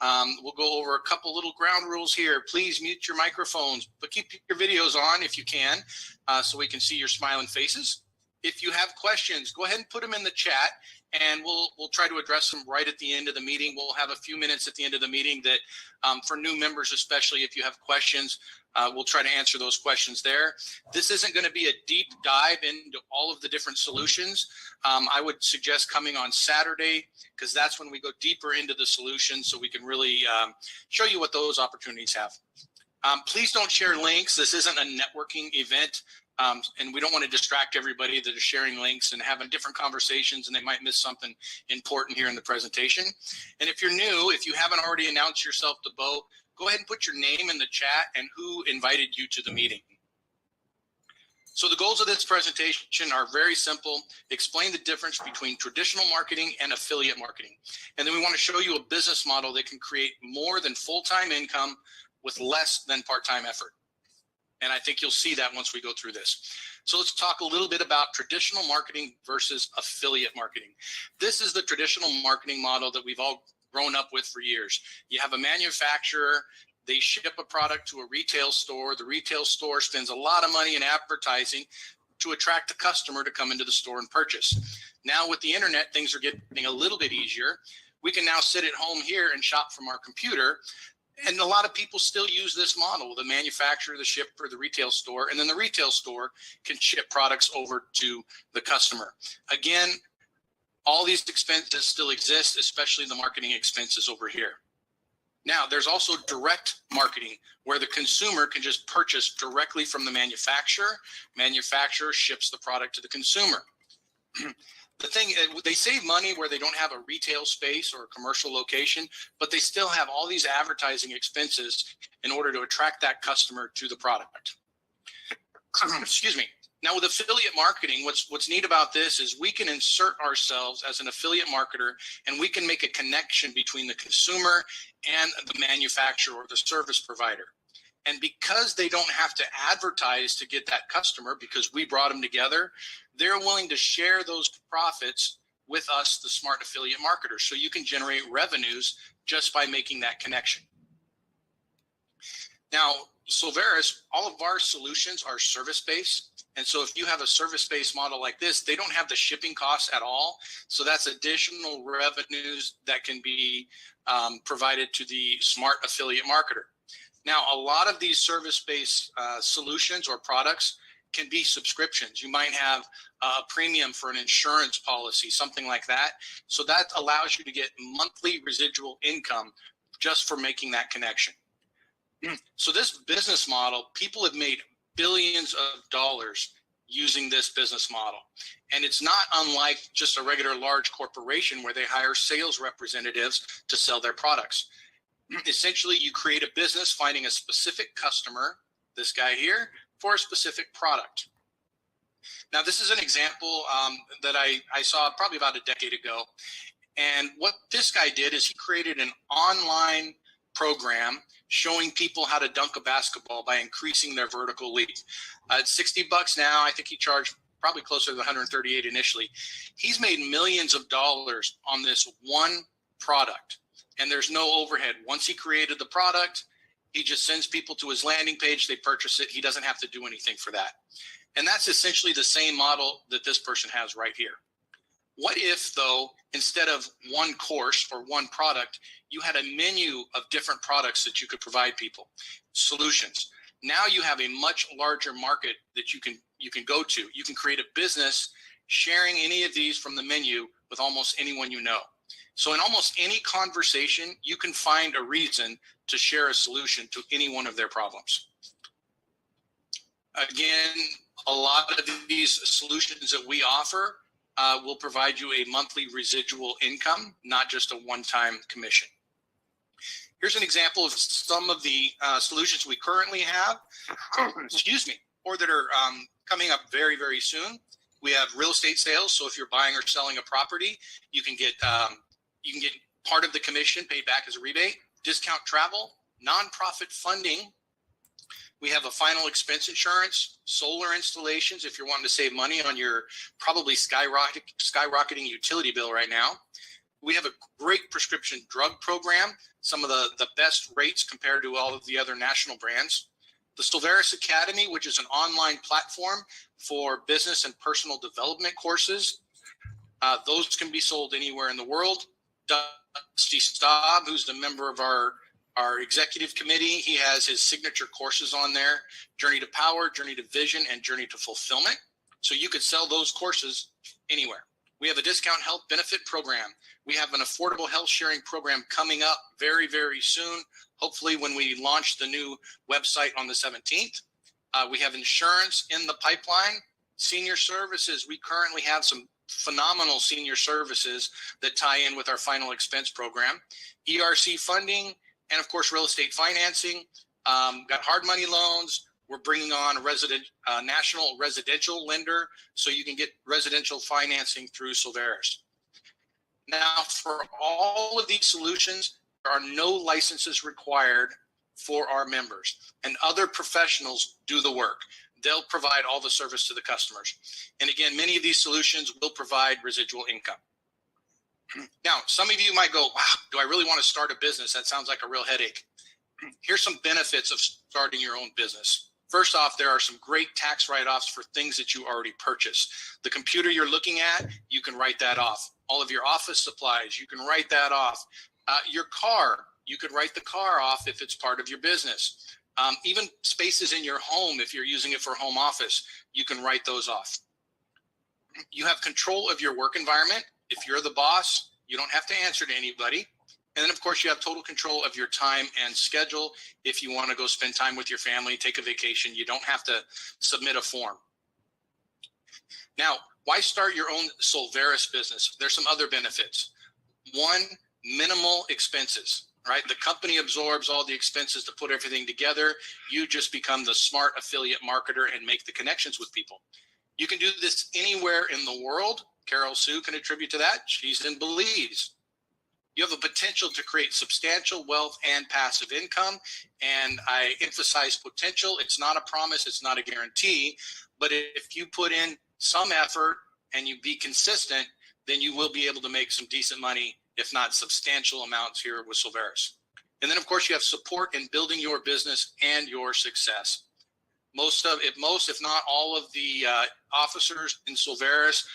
We'll go over a couple little ground rules here. Please mute your microphones, but keep your videos on if you can, so we can see your smiling faces. If you have questions, go ahead and put them in the chat, and we'll try to address them right at the end of the meeting. We'll have a few minutes at the end of the meeting that, for new members especially, if you have questions, we'll try to answer those questions there. This isn't going to be a deep dive into all of the different solutions. I would suggest coming on Saturday, because that's when we go deeper into the solutions, so we can really show you what those opportunities have. Please don't share links. This isn't a networking event. And we don't want to distract everybody that is sharing links and having different conversations, and they might miss something important here in the presentation. And if you're new, if you haven't already announced yourself to Bo, go ahead and put your name in the chat and who invited you to the meeting. So the goals of this presentation are very simple. Explain the difference between traditional marketing and affiliate marketing. And then we want to show you a business model that can create more than full-time income with less than part-time effort. And I think you'll see that once we go through this. So let's talk a little bit about traditional marketing versus affiliate marketing. This is the traditional marketing model that we've all grown up with for years. You have a manufacturer, they ship a product to a retail store. The retail store spends a lot of money in advertising to attract the customer to come into the store and purchase. Now with the internet, things are getting a little bit easier. We can now sit at home here and shop from our computer. And a lot of people still use this model, the manufacturer, the shipper, the retail store, and then the retail store can ship products over to the customer. Again, all these expenses still exist, especially the marketing expenses over here. Now, there's also direct marketing where the consumer can just purchase directly from the manufacturer. Manufacturer ships the product to the consumer. The thing, they save money where they don't have a retail space or a commercial location, but they still have all these advertising expenses in order to attract that customer to the product. Excuse me. Now with affiliate marketing, what's neat about this is we can insert ourselves as an affiliate marketer, and we can make a connection between the consumer and the manufacturer or the service provider. And because they don't have to advertise to get that customer, because we brought them together, they're willing to share those profits with us, the smart affiliate marketers. So you can generate revenues just by making that connection. Now, Solveres, all of our solutions are service-based. And so if you have a service-based model like this, they don't have the shipping costs at all. So that's additional revenues that can be provided to the smart affiliate marketer. Now, a lot of these service-based solutions or products can be subscriptions. You might have a premium for an insurance policy, something like that. So that allows you to get monthly residual income just for making that connection. So this business model, people have made billions of dollars using this business model. And it's not unlike just a regular large corporation where they hire sales representatives to sell their products. Essentially, you create a business finding a specific customer, this guy here, for a specific product. Now, this is an example that I saw probably about a decade ago. And what this guy did is he created an online program showing people how to dunk a basketball by increasing their vertical leap. It's $60 now. I think he charged probably closer to 138 initially. He's made millions of dollars on this one product, and there's no overhead. Once he created the product, he just sends people to his landing page, they purchase it. He doesn't have to do anything for that. And that's essentially the same model that this person has right here. What if, though, instead of one course or one product, you had a menu of different products that you could provide people, solutions? Now you have a much larger market that you can go to. You can create a business sharing any of these from the menu with almost anyone you know. So in almost any conversation, you can find a reason to share a solution to any one of their problems. Again, a lot of these solutions that we offer will provide you a monthly residual income, not just a one-time commission. Here's an example of some of the solutions we currently have, excuse me, or that are coming up very, very soon. We have real estate sales. So if you're buying or selling a property, you can get part of the commission paid back as a rebate. Discount travel, nonprofit funding. We have a final expense insurance, solar installations if you're wanting to save money on your probably skyrocketing utility bill right now. We have a great prescription drug program, some of the best rates compared to all of the other national brands. The Solveres Academy, which is an online platform for business and personal development courses. Those can be sold anywhere in the world. Dusty Staub, who's the member of our executive committee, he has his signature courses on there: Journey to Power, Journey to Vision, and Journey to Fulfillment. So you could sell those courses anywhere. We have a discount health benefit program. We have an affordable health sharing program coming up very, very soon, hopefully when we launch the new website on the 17th. We have insurance in the pipeline. Senior services, we currently have some phenomenal senior services that tie in with our final expense program. ERC funding, and of course, real estate financing. Got hard money loans. We're bringing on a national residential lender, so you can get residential financing through Solveres. Now, for all of these solutions, there are no licenses required for our members, and other professionals do the work. They'll provide all the service to the customers. And again, many of these solutions will provide residual income. Now, some of you might go, wow, do I really want to start a business? That sounds like a real headache. Here's some benefits of starting your own business. First off, there are some great tax write-offs for things that you already purchased. The computer you're looking at, you can write that off. All of your office supplies, you can write that off. Your car, you could write the car off if it's part of your business. Even spaces in your home, if you're using it for home office, you can write those off. You have control of your work environment. If you're the boss, you don't have to answer to anybody. And then, of course, you have total control of your time and schedule. If you want to go spend time with your family, take a vacation, you don't have to submit a form. Now, why start your own Solveres business? There's some other benefits. One, minimal expenses, right? The company absorbs all the expenses to put everything together. You just become the smart affiliate marketer and make the connections with people. You can do this anywhere in the world. Carol Sue can attribute to that. She's in Belize. You have a potential to create substantial wealth and passive income. And I emphasize potential. It's not a promise. It's not a guarantee. But if you put in some effort and you be consistent, then you will be able to make some decent money, if not substantial amounts here with Solveres. And then, of course, you have support in building your business and your success. Most, if not all of the officers in Solveres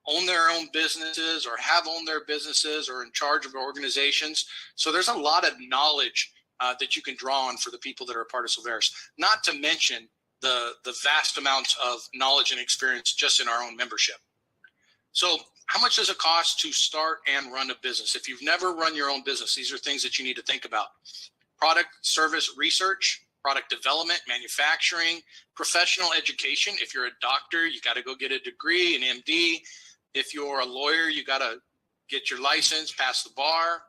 own their own businesses or have owned their businesses or in charge of organizations. So there's a lot of knowledge that you can draw on for the people that are a part of Solveres, not to mention the vast amounts of knowledge and experience just in our own membership. So how much does it cost to start and run a business? If you've never run your own business, these are things that you need to think about. Product, service, research, product development, manufacturing, professional education. If you're a doctor, you got to go get a degree, an MD. If you're a lawyer, you got to get your license, pass the bar.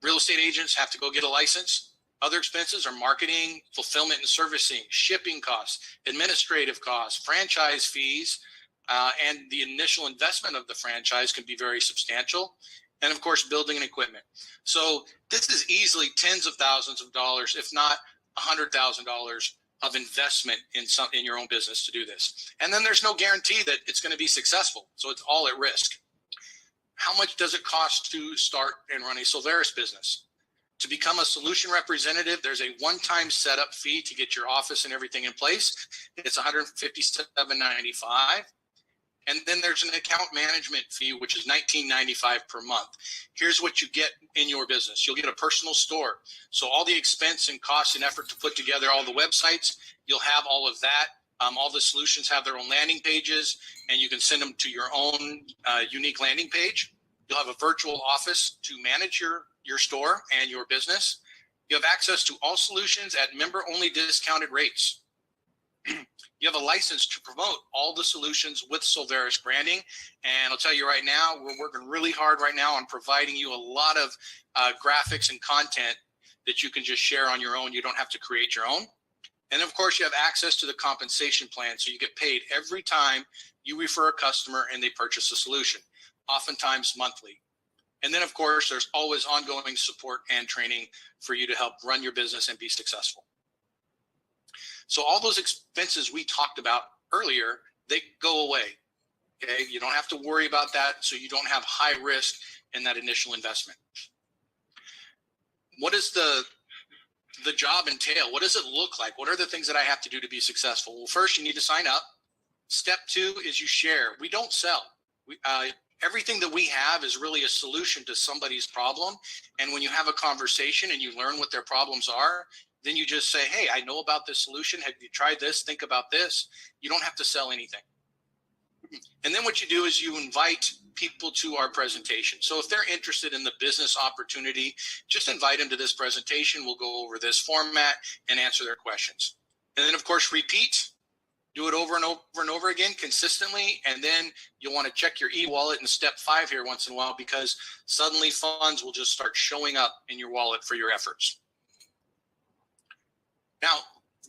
Real estate agents have to go get a license. Other expenses are marketing, fulfillment and servicing, shipping costs, administrative costs, franchise fees, and the initial investment of the franchise can be very substantial. And of course, building and equipment. So this is easily tens of thousands of dollars, if not $100,000 of investment in your own business to do this. And then there's no guarantee that it's going to be successful. So it's all at risk. How much does it cost to start and run a Solveres business? To become a solution representative, there's a one-time setup fee to get your office and everything in place. It's $157.95. And then there's an account management fee, which is $19.95 per month. Here's what you get in your business. You'll get a personal store. So all the expense and cost and effort to put together all the websites, you'll have all of that. All the solutions have their own landing pages, and you can send them to your own unique landing page. You'll have a virtual office to manage your store and your business. You have access to all solutions at member-only discounted rates. You have a license to promote all the solutions with Solveres branding. And I'll tell you right now, we're working really hard right now on providing you a lot of graphics and content that you can just share on your own. You don't have to create your own. And of course, you have access to the compensation plan. So you get paid every time you refer a customer and they purchase a solution, oftentimes monthly. And then, of course, there's always ongoing support and training for you to help run your business and be successful. So all those expenses we talked about earlier, they go away. Okay, you don't have to worry about that, so you don't have high risk in that initial investment. What does the job entail? What does it look like? What are the things that I have to do to be successful? Well, first, you need to sign up. Step 2 is you share. We don't sell. Everything that we have is really a solution to somebody's problem. And when you have a conversation and you learn what their problems are, then you just say, hey, I know about this solution. Have you tried this? Think about this. You don't have to sell anything. And then what you do is you invite people to our presentation. So if they're interested in the business opportunity, just invite them to this presentation. We'll go over this format and answer their questions. And then, of course, repeat. Do it over and over and over again consistently. And then you'll want to check your e-wallet in step 5 here once in a while, because suddenly funds will just start showing up in your wallet for your efforts. Now,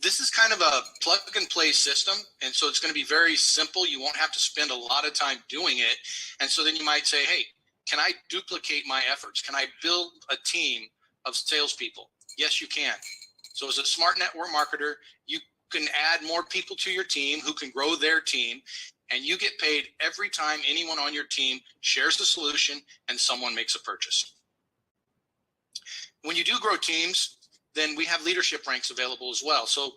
this is kind of a plug and play system. And so it's going to be very simple. You won't have to spend a lot of time doing it. And so then you might say, hey, can I duplicate my efforts? Can I build a team of salespeople? Yes, you can. So as a smart network marketer, you can add more people to your team who can grow their team, and you get paid every time anyone on your team shares the solution and someone makes a purchase. When you do grow teams, then we have leadership ranks available as well. So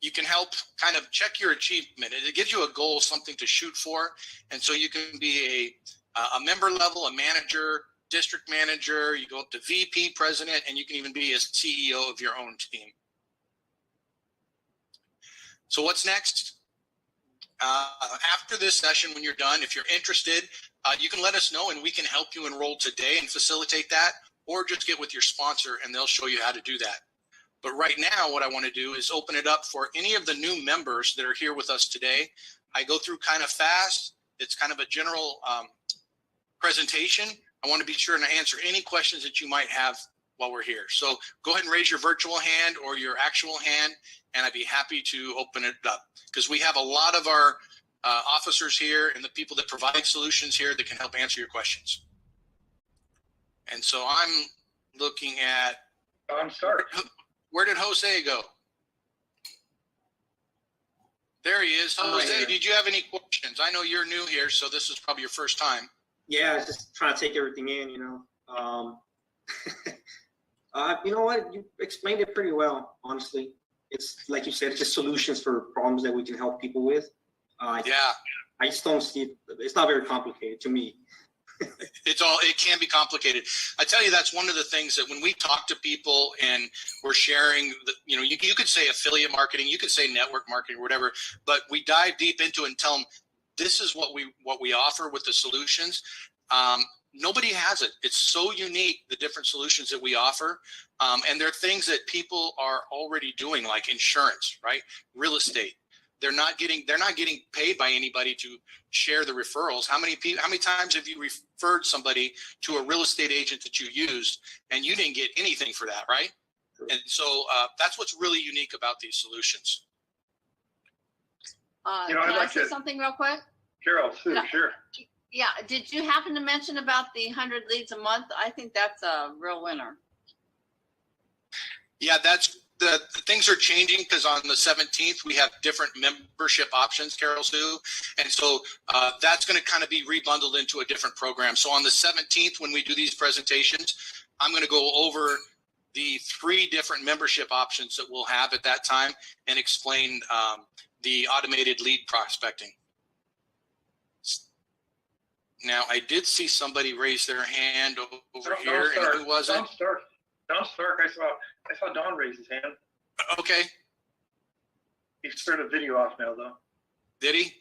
you can help kind of check your achievement. It gives you a goal, something to shoot for. And so you can be a member level, a manager, district manager, you go up to VP, president, and you can even be a CEO of your own team. So what's next? After this session, when you're done, if you're interested, you can let us know and we can help you enroll today and facilitate that, or just get with your sponsor and they'll show you how to do that. But right now, what I want to do is open it up for any of the new members that are here with us today. I go through kind of fast. It's kind of a general presentation. I want to be sure to answer any questions that you might have while we're here. So go ahead and raise your virtual hand or your actual hand, and I'd be happy to open it up, because we have a lot of our officers here and the people that provide solutions here that can help answer your questions. And so I'm looking at, I'm sorry. Where did Jose go? There he is. Jose, did you have any questions? I know you're new here, so this is probably your first time. Yeah, I was just trying to take everything in, you know. You know what? You explained it pretty well, honestly. It's like you said, it's just solutions for problems that we can help people with. Yeah. I just don't see it. It's not very complicated to me. It can be complicated. I tell you, that's one of the things that when we talk to people and we're sharing, you know, you could say affiliate marketing, you could say network marketing, or whatever, but we dive deep into it and tell them this is what we offer with the solutions. Nobody has it. It's so unique, the different solutions that we offer. And there are things that people are already doing, like insurance, right? Real estate. They're not getting paid by anybody to share the referrals. How many times have you referred somebody to a real estate agent that you used and you didn't get anything for that, right? And so that's what's really unique about these solutions. You know, Can I'd I like say to, something real quick? Carol, Sue, sure. Yeah, did you happen to mention about the 100 leads a month? I think that's a real winner. Yeah, that's the things are changing, because on the 17th we have different membership options, Carol Sue, and so that's going to kind of be rebundled into a different program. So on the 17th, when we do these presentations, I'm going to go over the 3 different membership options that we'll have at that time and explain the automated lead prospecting. Now, I did see somebody raise their hand over here, and who was it? Don Stark. I saw Don raise his hand. Okay. He's turned the video off now, though. Did he?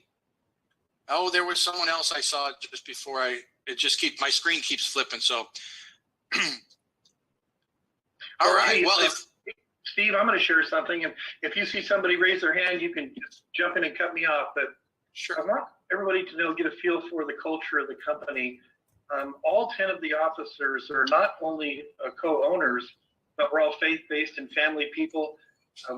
Oh, there was someone else I saw just before my screen keeps flipping. So, all right. Hey, well, Steve, I'm going to share something. If you see somebody raise their hand, you can just jump in and cut me off. But sure. I want everybody to get a feel for the culture of the company. All 10 of the officers are not only co-owners, but we're all faith-based and family people.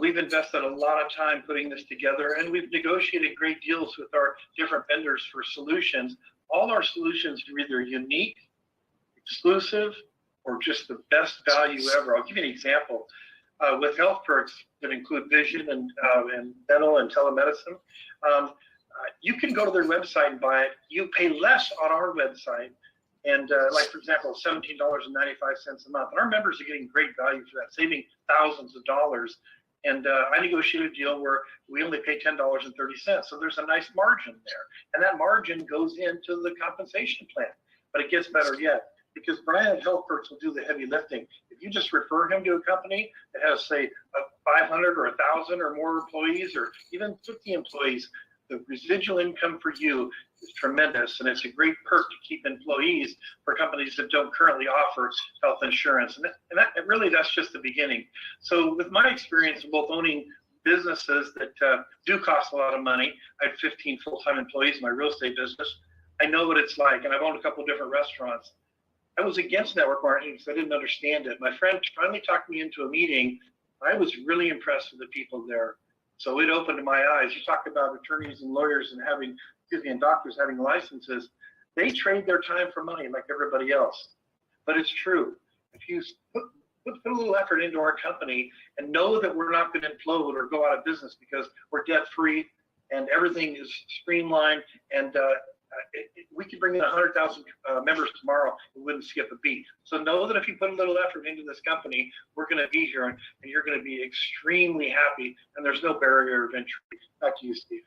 We've invested a lot of time putting this together, and we've negotiated great deals with our different vendors for solutions. All our solutions are either unique, exclusive, or just the best value ever. I'll give you an example. With health perks that include vision and dental and telemedicine, You can go to their website and buy it. You pay less on our website. And like, for example, $17.95 a month. And our members are getting great value for that, saving thousands of dollars. And I negotiated a deal where we only pay $10.30. So there's a nice margin there. And that margin goes into the compensation plan. But it gets better yet, because Brian at Health Perks will do the heavy lifting. If you just refer him to a company that has, say, 500 or 1,000 or more employees, or even 50 employees, the residual income for you is tremendous, and it's a great perk to keep employees for companies that don't currently offer health insurance. And really, that's just the beginning. So with my experience of both owning businesses that do cost a lot of money, I had 15 full-time employees in my real estate business. I know what it's like, and I've owned a couple of different restaurants. I was against network marketing because I didn't understand it. My friend finally talked me into a meeting. I was really impressed with the people there. So it opened my eyes. You talk about attorneys and lawyers and and doctors having licenses. They trade their time for money like everybody else. But it's true. If you put a little effort into our company and know that we're not going to implode or go out of business because we're debt free and everything is streamlined, and we could bring in 100,000 members tomorrow and wouldn't skip a beat. So know that if you put a little effort into this company, we're going to be here, and you're going to be extremely happy, and there's no barrier of entry. Back to you, Steve.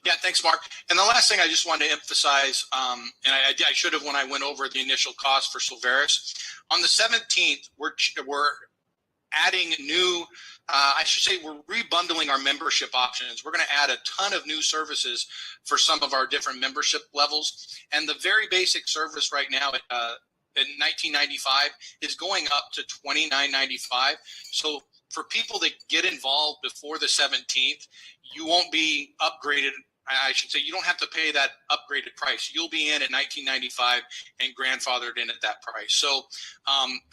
Yeah, thanks, Mark. And the last thing I just wanted to emphasize, and I should have when I went over the initial cost for Solveres, on the 17th, we're adding new, I should say we're rebundling our membership options. We're going to add a ton of new services for some of our different membership levels. And the very basic service right now at $19.95 is going up to $29.95. So for people that get involved before the 17th, you won't be upgraded. I should say you don't have to pay that upgraded price. You'll be in at $19.95 and grandfathered in at that price. So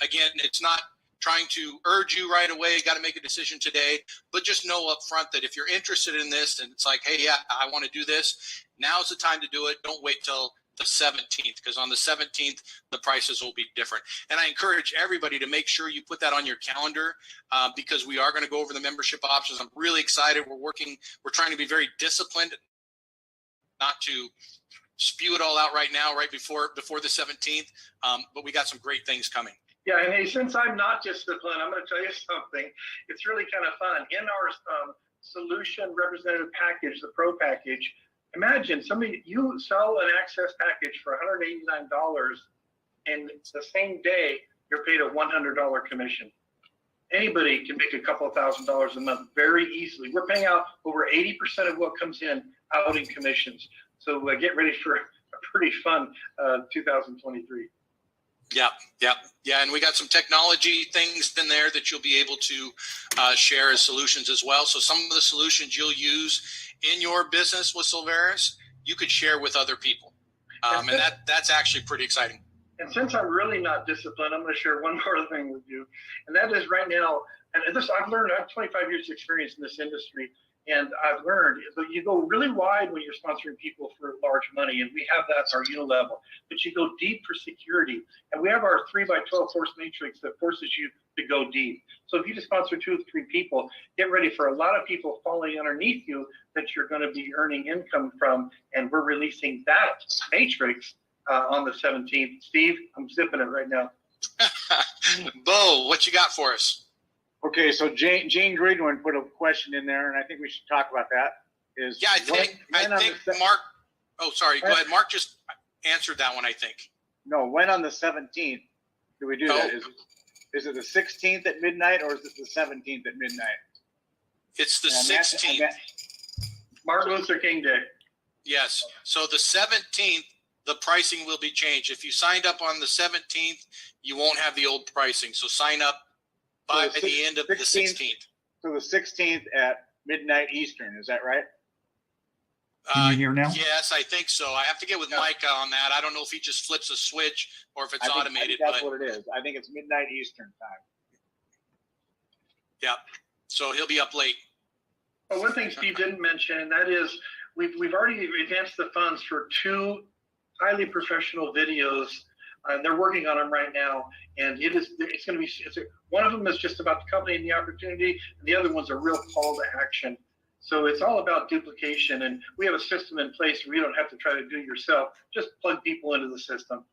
again, it's not trying to urge you right away, you got to make a decision today, but just know up front that if you're interested in this and it's like, hey, yeah, I want to do this, now's the time to do it. Don't wait till the 17th, because on the 17th, the prices will be different. And I encourage everybody to make sure you put that on your calendar because we are going to go over the membership options. I'm really excited. We're trying to be very disciplined, not to spew it all out right now, right before the 17th, but we got some great things coming. Yeah, and hey, since I'm not disciplined, I'm going to tell you something. It's really kind of fun. In our solution representative package, the pro package, imagine you sell an access package for $189, and the same day you're paid a $100 commission. Anybody can make a couple of $1,000s a month very easily. We're paying out over 80% of what comes in out in commissions. So get ready for a pretty fun 2023. Yeah. And we got some technology things in there that you'll be able to share as solutions as well. So some of the solutions you'll use in your business with Solveres, you could share with other people. And that's actually pretty exciting. And since I'm really not disciplined, I'm going to share one more thing with you. And that is right now, and this I've learned, I have 25 years experience in this industry. And I've learned that you go really wide when you're sponsoring people for large money, and we have that at our unit level. But you go deep for security, and we have our 3x12 force matrix that forces you to go deep. So if you just sponsor 2 or 3 people, get ready for a lot of people falling underneath you that you're going to be earning income from, and we're releasing that matrix on the 17th. Steve, I'm zipping it right now. Bo, what you got for us? Okay, so Gene Greenwood put a question in there, and I think we should talk about that. I think Mark. Oh, sorry. Go ahead. Mark just answered that one, I think. No, when on the 17th do we do that? Is it the 16th at midnight, or is it the 17th at midnight? It's the 16th. Martin Luther King Day. Yes. So the 17th, the pricing will be changed. If you signed up on the 17th, you won't have the old pricing. So sign up by the end of the 16th. So the 16th at midnight Eastern, is that right? Can you hear now? Yes, I think so. I have to get with Mike on that. I don't know if he just flips a switch or if it's automated. I think that's what it is. I think it's midnight Eastern time. Yeah. So he'll be up late. Well, one thing Steve didn't mention, and that is we've already advanced the funds for 2 highly professional videos. They're working on them right now, and it's going to be one of them is just about the company and the opportunity, and the other one's a real call to action. So it's all about duplication, and we have a system in place where you don't have to try to do it yourself. Just plug people into the system.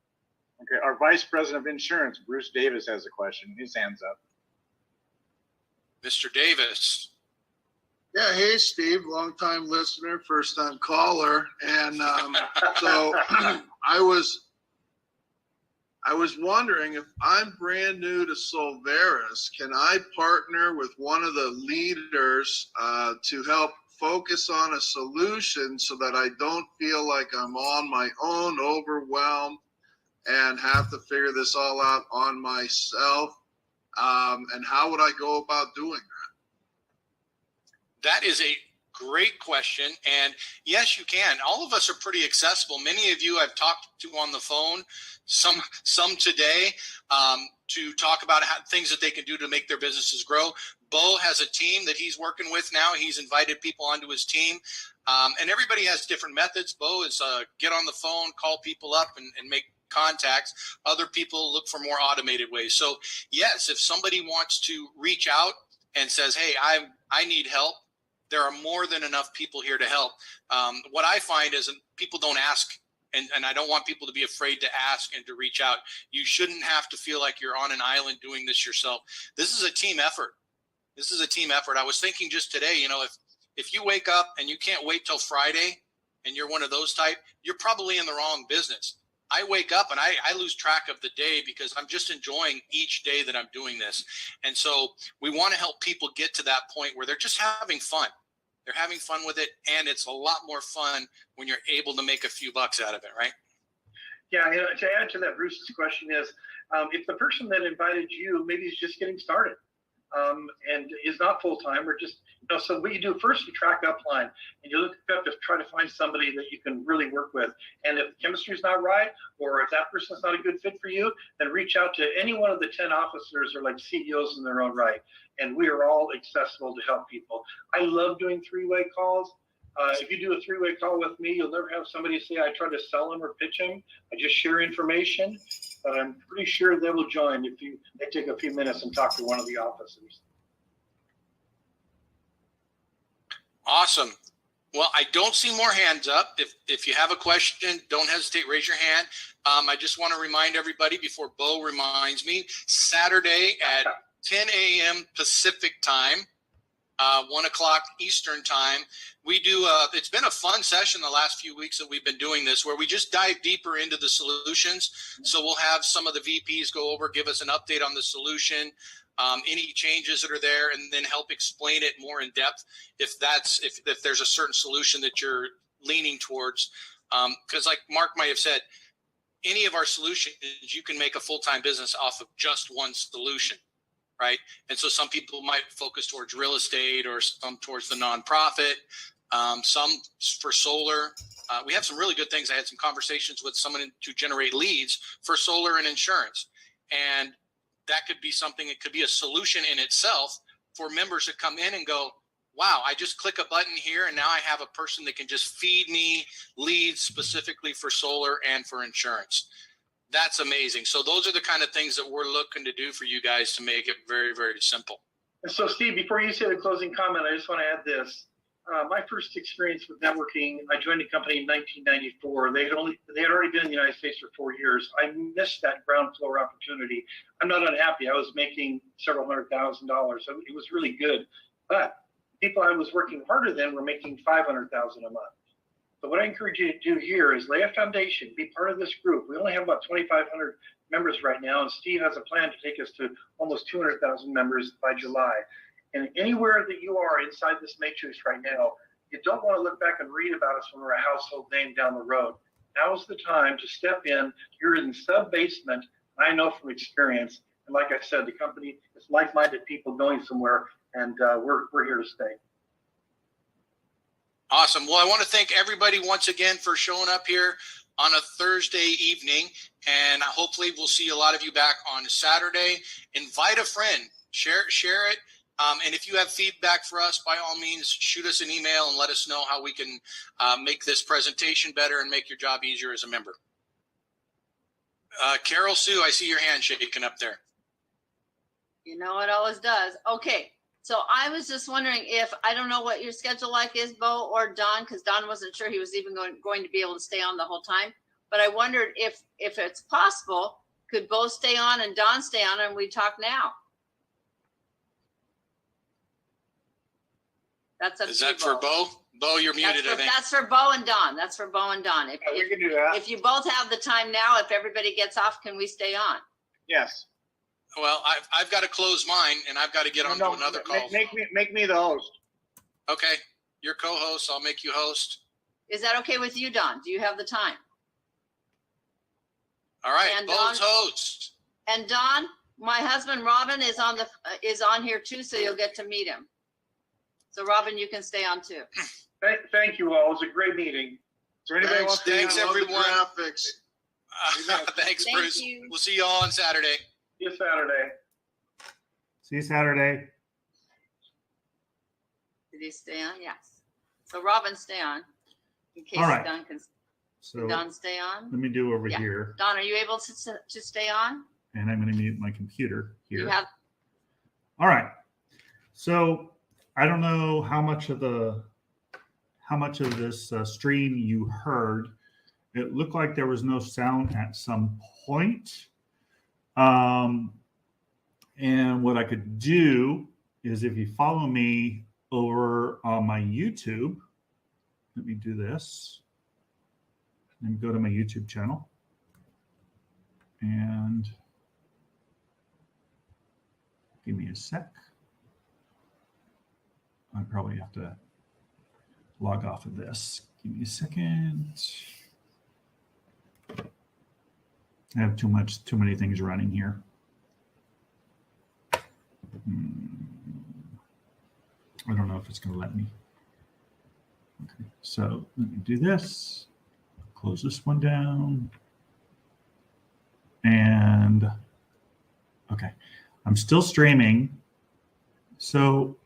Okay, our Vice President of Insurance, Bruce Davis, has a question. His hand's up. Mr. Davis. Yeah, hey Steve, long-time listener, first-time caller, and so I was wondering if I'm brand new to Solveres, can I partner with one of the leaders to help focus on a solution so that I don't feel like I'm on my own, overwhelmed, and have to figure this all out on myself? And how would I go about doing that? That is a great question. And yes, you can. All of us are pretty accessible. Many of you I've talked to on the phone, some today, to talk about things that they can do to make their businesses grow. Bo has a team that he's working with now. He's invited people onto his team. And everybody has different methods. Bo is get on the phone, call people up and make contacts. Other people look for more automated ways. So yes, if somebody wants to reach out and says, hey, I need help, there are more than enough people here to help. What I find is people don't ask, and I don't want people to be afraid to ask and to reach out. You shouldn't have to feel like you're on an island doing this yourself. This is a team effort. This is a team effort. I was thinking just today, if you wake up and you can't wait till Friday and you're one of those type, you're probably in the wrong business. I wake up and I lose track of the day because I'm just enjoying each day that I'm doing this. And so we want to help people get to that point where they're just having fun. They're having fun with it, and it's a lot more fun when you're able to make a few bucks out of it, right? Yeah, to add to that, Bruce's question is, if the person that invited you maybe is just getting started and is not full-time or just, so what you do first, you track upline and you look up to try to find somebody that you can really work with. And if chemistry is not right, or if that person's not a good fit for you, then reach out to any one of the 10 officers or like CEOs in their own right. And we are all accessible to help people. I love doing three-way calls. If you do a three-way call with me, you'll never have somebody say, I try to sell them or pitch them. I just share information, but I'm pretty sure they will join if they take a few minutes and talk to one of the officers. Awesome. Well, I don't see more hands up. If you have a question, don't hesitate, raise your hand. I just want to remind everybody before Bo reminds me, Saturday at 10 a.m. Pacific time, 1 o'clock Eastern time, we do, it's been a fun session the last few weeks that we've been doing this, where we just dive deeper into the solutions. So we'll have some of the VPs go over, give us an update on the solution, any changes that are there, and then help explain it more in depth if there's a certain solution that you're leaning towards. Because like Mark might have said, any of our solutions, you can make a full-time business off of just one solution, right? And so some people might focus towards real estate, or some towards the nonprofit, some for solar. We have some really good things. I had some conversations with someone to generate leads for solar and insurance. And that could be something, it could be a solution in itself for members that come in and go, wow, I just click a button here and now I have a person that can just feed me leads specifically for solar and for insurance. That's amazing. So those are the kind of things that we're looking to do for you guys to make it very, very simple. And so Steve, before you say the closing comment, I just want to add this. My first experience with networking, I joined a company in 1994. They had already been in the United States for 4 years. I missed that ground floor opportunity. I'm not unhappy. I was making several $100,000, so it was really good. But people I was working harder than were making $500,000 a month. So what I encourage you to do here is lay a foundation, be part of this group. We only have about 2,500 members right now, and Steve has a plan to take us to almost 200,000 members by July. And anywhere that you are inside this matrix right now, you don't want to look back and read about us when we're a household name down the road. Now's the time to step in. You're in sub-basement. I know from experience. And like I said, the company is like-minded people going somewhere, and we're here to stay. Awesome. Well, I want to thank everybody once again for showing up here on a Thursday evening. And hopefully we'll see a lot of you back on Saturday. Invite a friend. Share it. And if you have feedback for us, by all means, shoot us an email and let us know how we can make this presentation better and make your job easier as a member. Carol Sue, I see your hand shaking up there. You know, it always does. Okay. So I was just wondering if, I don't know what your schedule like is, Bo or Don, because Don wasn't sure he was even going to be able to stay on the whole time. But I wondered if it's possible, could Bo stay on and Don stay on and we talk now? That's up Is to you, that for Bo? Bo, you're muted, I think. That's for Bo and Don. That's for Bo and Don. Yeah, we can do that. If you both have the time now, if everybody gets off, can we stay on? Yes. Well, I've got to close mine and I've got to get on to another call. Make me the host. Okay, you're co-host. I'll make you host. Is that okay with you, Don? Do you have the time? All right, And Bo's Don- host. And Don, my husband Robin is on here too, so you'll get to meet him. So Robin, you can stay on too. Thank you all. It was a great meeting. Is there anybody wants to? Thanks, I love the everyone. graphics. Thanks, Thank Bruce. you. We'll see you all on Saturday. See you Saturday. See you Saturday. Did he stay on? Yes. So Robin, stay on. In case All right. Don can So Don stay on. let me do over Yeah. here, Don, are you able to stay on? and I'm going to mute my computer here. You have All right. So I don't know how much of this stream you heard. It looked like there was no sound at some point. And what I could do is, if you follow me over on my YouTube, let me do this and go to my YouTube channel. And give me a sec. I probably have to log off of this. Give me a second. I have too many things running here. I don't know if it's going to let me. Okay, so let me do this. Close this one down. And okay, I'm still streaming. So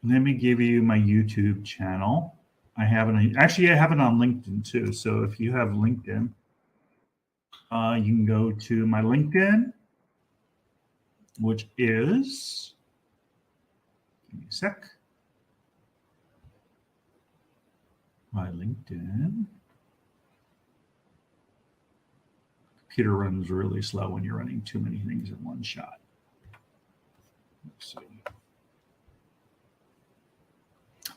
let me give you my YouTube channel. I have it on LinkedIn too. So if you have LinkedIn, you can go to my LinkedIn, which is, give me a sec. My LinkedIn. Computer runs really slow when you're running too many things in one shot. Let's see.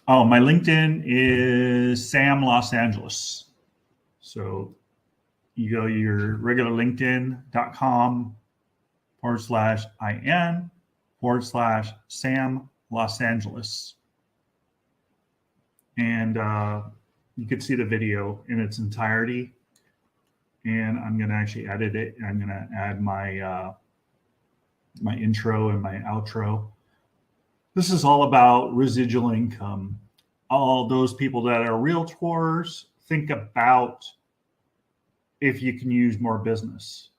Oh, my LinkedIn is Sam Los Angeles. So you go to your regular LinkedIn.com/IN/Sam Los Angeles. And you could see the video in its entirety. And I'm going to actually edit it. I'm going to add my my intro and my outro. This is all about residual income. All those people that are realtors, think about if you can use more business.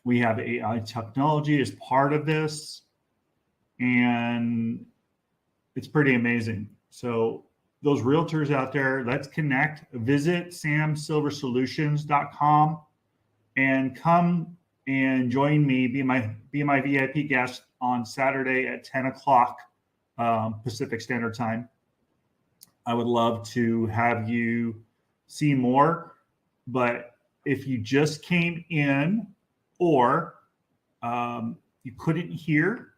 We have AI technology as part of this, and it's pretty amazing. So those realtors out there, let's connect. Visit samsilversolutions.com and come and join me, be my VIP guest on Saturday at 10 o'clock Pacific Standard Time. I would love to have you see more, but if you just came in or you couldn't hear,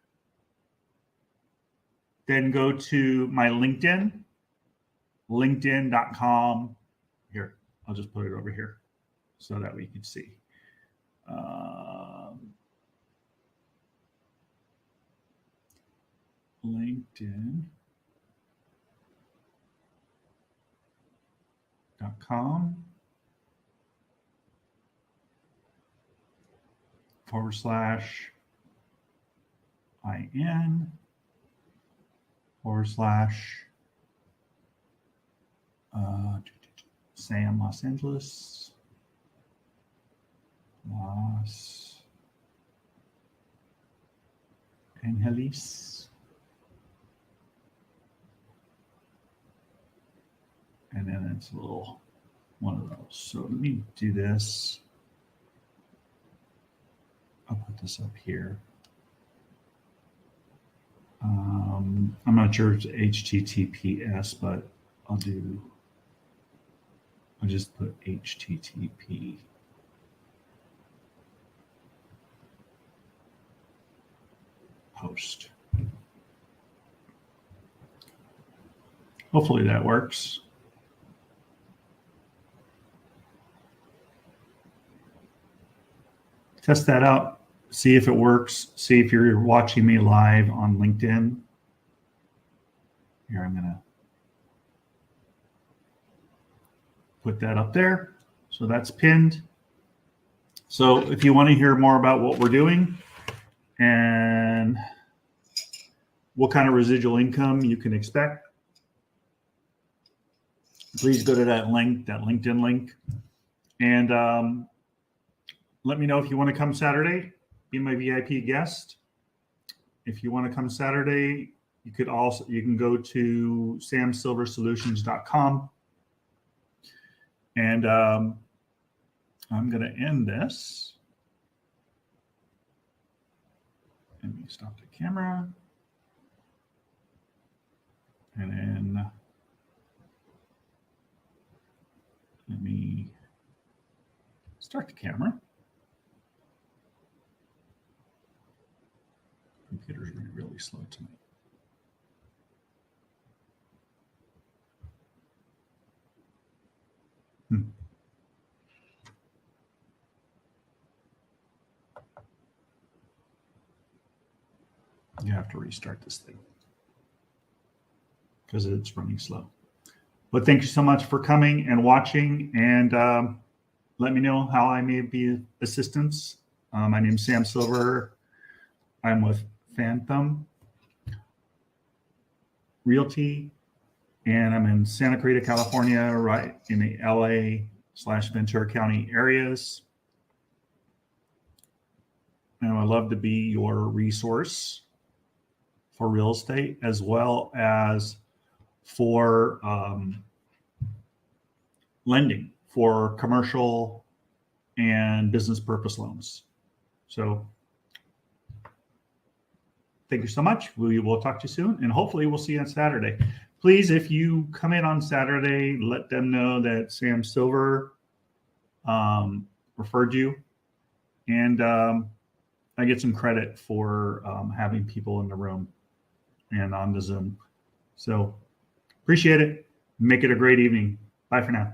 then go to my LinkedIn, linkedin.com. Here, I'll just put it over here so that we can see. LinkedIn.com/IN/Sam Los Angeles. Los Angeles. And then it's a little one of those. So let me do this. I'll put this up here. I'm not sure it's HTTPS, but I'll just put HTTP. Post. Hopefully that works. Test that out. See if it works. See if you're watching me live on LinkedIn. Here, I'm going to put that up there. So that's pinned. So if you want to hear more about what we're doing and what kind of residual income you can expect, please go to that link, that LinkedIn link. And let me know if you want to come Saturday, be my VIP guest. If you want to come Saturday, you can go to samsilversolutions.com. And I'm going to end this. Let me stop the camera. And then let me start the camera. Computer's really slow tonight. You have to restart this thing because it's running slow. But thank you so much for coming and watching, and let me know how I may be of assistance. My name is Sam Silver. I'm with Phantom Realty, and I'm in Santa Clarita, California, right in the LA/Ventura County areas. And I'd love to be your resource for real estate, as well as for lending for commercial and business purpose loans. So thank you so much. We will talk to you soon, and hopefully we'll see you on Saturday. Please, if you come in on Saturday, let them know that Sam Silver referred you, and I get some credit for having people in the room and on the Zoom. So appreciate it. Make it a great evening. Bye for now.